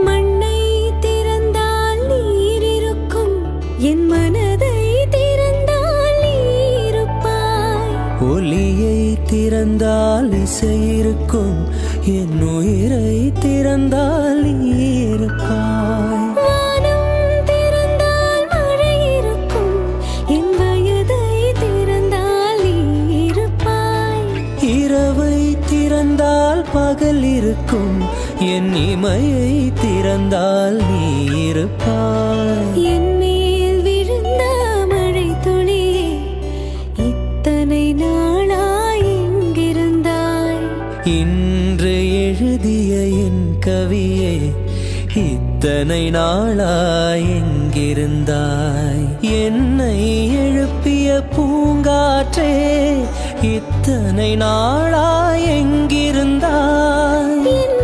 மண்ணை திறந்தால் நீர் இருக்கும், என் மனதை திறந்தால் நீ இருப்பாய். ஒலியை திறந்தால் இசை இருக்கும், என் உயிரை திறந்தால் நீ இருப்பாய். வானம் திறந்தால் மழை இருக்கும், என் வயதை திறந்தால் நீ இருப்பாய். இரவை திறந்தால் பகல் இருக்கும், என் இமையை திறந்தால் நீ இருப்பாய். என் மேல் விழுந்த மழை துளியே, இத்தனை நாளாய் எங்கிருந்தாய்? இன்று எழுதிய என் கவியே, இத்தனை நாளாய் எங்கிருந்தாய்? என்னை எழுப்பிய பூங்காற்றே, இத்தனை நாளாய் எங்கிருந்தாய்? என்